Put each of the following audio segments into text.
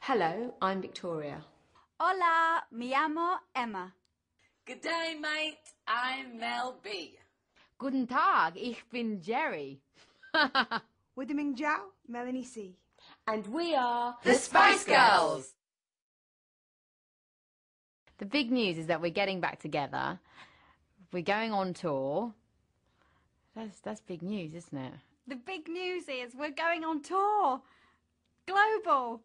Hello, I'm Victoria. Hola, me llamo Emma. Good day, mate. I'm Mel B. Guten Tag, ich bin Jerry. Wideming Jiao, Melanie C. And we are The Spice Girls. The big news is that we're getting back together. We're going on tour. That's big news, isn't it? The big news is we're going on tour. Global.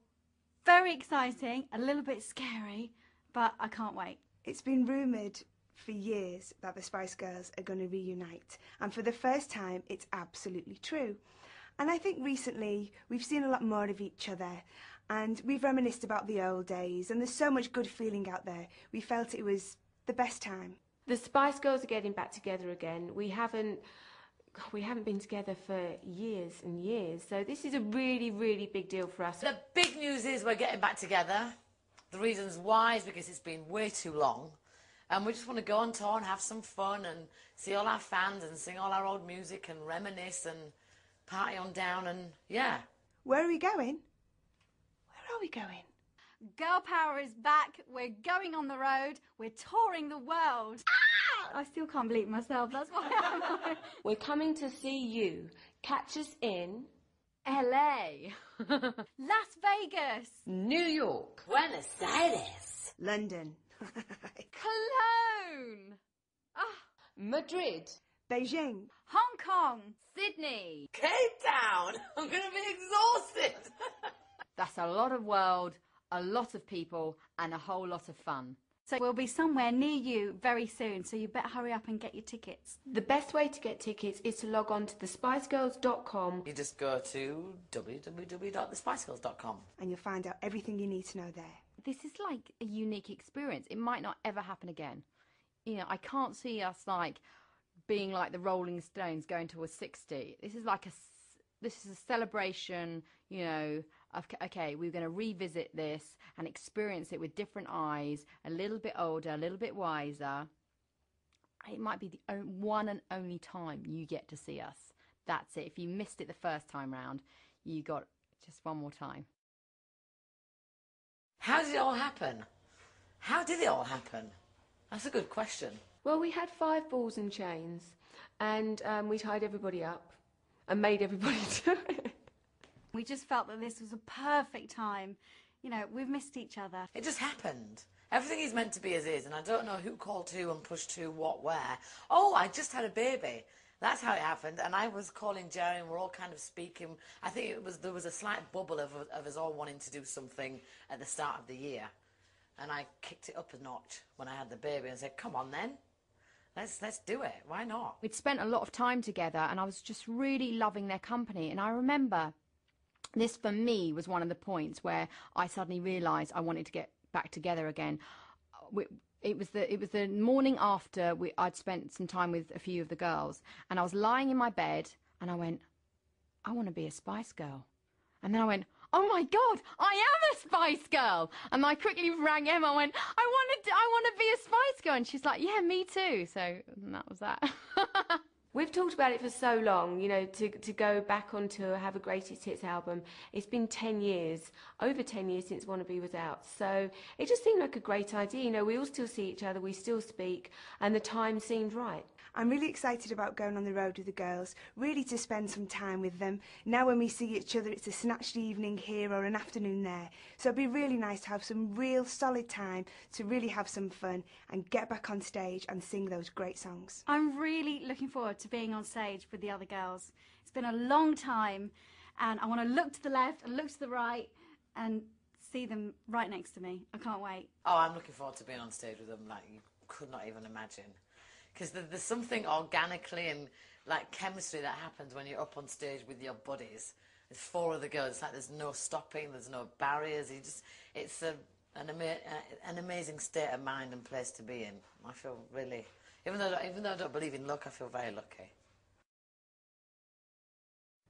Very exciting, a little bit scary, but I can't wait. It's been rumoured for years that the Spice Girls are going to reunite, and for the first time it's absolutely true. And I think recently we've seen a lot more of each other, and we've reminisced about the old days, and there's so much good feeling out there. We felt it was the best time. The Spice Girls are getting back together again. We haven't been together for years and years, so this is a really, really big deal for us. The big news is we're getting back together. The reasons why is because it's been way too long, and we just want to go on tour and have some fun and see all our fans and sing all our old music and reminisce and party on down, and yeah. Where are we going? Where are we going? Girl power is back. We're going on the road. We're touring the world. I still can't believe myself. That's why I'm We're coming to see you. Catch us in LA. Las Vegas. New York, Buenos Aires. London. Cologne. Madrid, Beijing. Hong Kong. Sydney. Cape Town. I'm going to be exhausted. That's a lot of world, a lot of people, and a whole lot of fun. So we'll be somewhere near you very soon, so you better hurry up and get your tickets. The best way to get tickets is to log on to thespicegirls.com. You just go to www.thespicegirls.com. And you'll find out everything you need to know there. This is like a unique experience. It might not ever happen again. You know, I can't see us like being like the Rolling Stones going to a 60. This is like this is a celebration, you know, of, okay, we're going to revisit this and experience it with different eyes, a little bit older, a little bit wiser. It might be the one and only time you get to see us. That's it. If you missed it the first time round, you got just one more time. How did it all happen? How did it all happen? That's a good question. Well, we had 5 balls and chains, and we tied everybody up and made everybody do it. We just felt that this was a perfect time. You know, we've missed each other. It just happened. Everything is meant to be as is, and I don't know who called who and pushed who, what, where. Oh, I just had a baby. That's how it happened, and I was calling Jerry, and we're all kind of speaking. I think there was a slight bubble of us all wanting to do something at the start of the year, and I kicked it up a notch when I had the baby and said, come on then, let's do it. Why not? We'd spent a lot of time together, and I was just really loving their company. And I remember this, for me, was one of the points where I suddenly realised I wanted to get back together again. It was the morning after I'd spent some time with a few of the girls, and I was lying in my bed, and I went, I want to be a Spice Girl. And then I went, oh my God, I am a Spice Girl. And I quickly rang Emma and went, I want to be a Spice Girl. And she's like, yeah, me too. So that was that. We've talked about it for so long, you know, to go back on tour, have a greatest hits album. It's been 10 years, over 10 years since Wannabe was out. So it just seemed like a great idea. You know, we all still see each other, we still speak, and the time seemed right. I'm really excited about going on the road with the girls, really to spend some time with them. Now when we see each other, it's a snatched evening here or an afternoon there. So it'd be really nice to have some real solid time to really have some fun and get back on stage and sing those great songs. I'm really looking forward to being on stage with the other girls. It's been a long time, and I want to look to the left and look to the right and see them right next to me. I can't wait. Oh, I'm looking forward to being on stage with them like you could not even imagine. Because there's something organically and like chemistry that happens when you're up on stage with your buddies. There's 4 other girls. It's like there's no stopping, there's no barriers. It's an amazing state of mind and place to be in. I feel really, even though I don't believe in luck, I feel very lucky.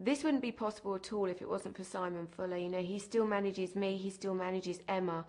This wouldn't be possible at all if it wasn't for Simon Fuller. You know, he still manages me, he still manages Emma.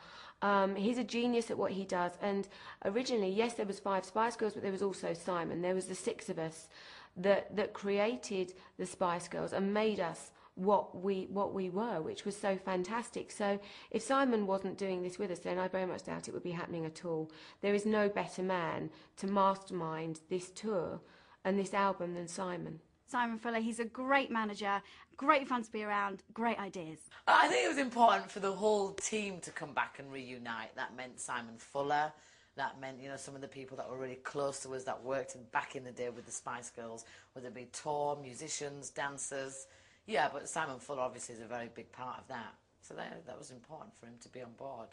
He's a genius at what he does. And originally, yes, there was 5 Spice Girls, but there was also Simon. There was the 6 of us that created the Spice Girls and made us what we were, which was so fantastic. So if Simon wasn't doing this with us, then I very much doubt it would be happening at all. There is no better man to mastermind this tour and this album than Simon. Simon Fuller, he's a great manager, great fun to be around, great ideas. I think it was important for the whole team to come back and reunite. That meant Simon Fuller. That meant, you know, some of the people that were really close to us that worked back in the day with the Spice Girls, whether it be tour, musicians, dancers. Yeah, but Simon Fuller obviously is a very big part of that. So that was important for him to be on board.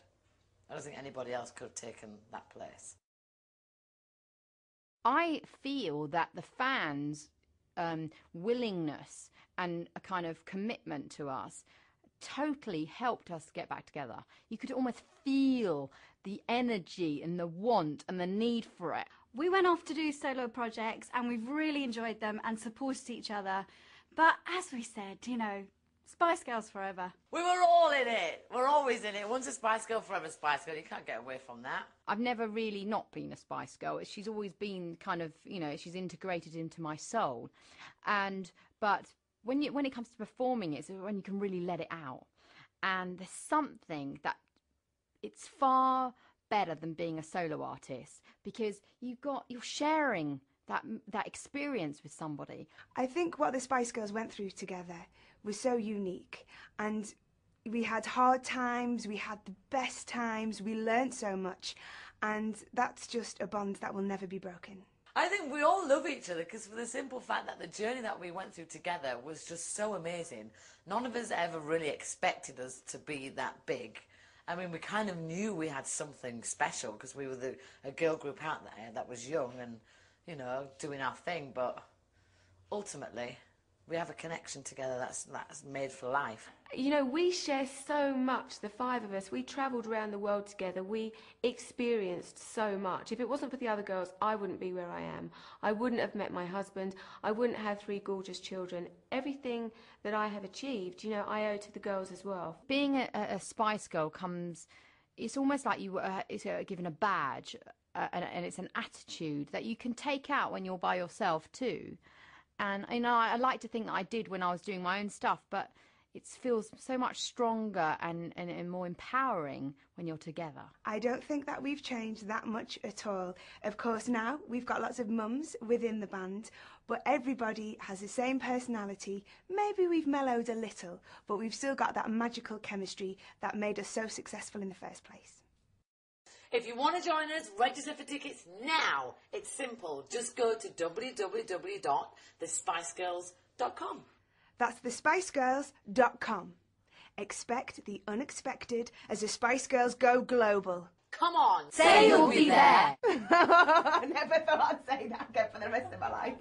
I don't think anybody else could have taken that place. I feel that the fans' willingness and a kind of commitment to us totally helped us get back together. You could almost feel the energy and the want and the need for it. We went off to do solo projects and we've really enjoyed them and supported each other. But as we said, you know, Spice Girls forever. We were all in it. We're always in it. Once a Spice Girl, forever Spice Girl. You can't get away from that. I've never really not been a Spice Girl. She's always been kind of, you know, she's integrated into my soul. But when it comes to performing, it's when you can really let it out. And there's something that it's far better than being a solo artist, because you're sharing that experience with somebody. I think what the Spice Girls went through together was so unique, and we had hard times, we had the best times, we learnt so much, and that's just a bond that will never be broken. I think we all love each other because for the simple fact that the journey that we went through together was just so amazing. None of us ever really expected us to be that big. I mean, we kind of knew we had something special because we were a girl group out there that was young and, you know, doing our thing, but ultimately we have a connection together that's made for life. You know, we share so much, the five of us. We travelled around the world together. We experienced so much. If it wasn't for the other girls, I wouldn't be where I am. I wouldn't have met my husband. I wouldn't have 3 gorgeous children. Everything that I have achieved, you know, I owe to the girls as well. Being a Spice Girl it's almost like you were given a badge, and it's an attitude that you can take out when you're by yourself too. And, you know, I like to think that I did when I was doing my own stuff, but it feels so much stronger and more empowering when you're together. I don't think that we've changed that much at all. Of course, now we've got lots of mums within the band, but everybody has the same personality. Maybe we've mellowed a little, but we've still got that magical chemistry that made us so successful in the first place. If you want to join us, register for tickets now. It's simple. Just go to www.thespicegirls.com. That's thespicegirls.com. Expect the unexpected as the Spice Girls go global. Come on, say you'll be there. I never thought I'd say that again for the rest of my life.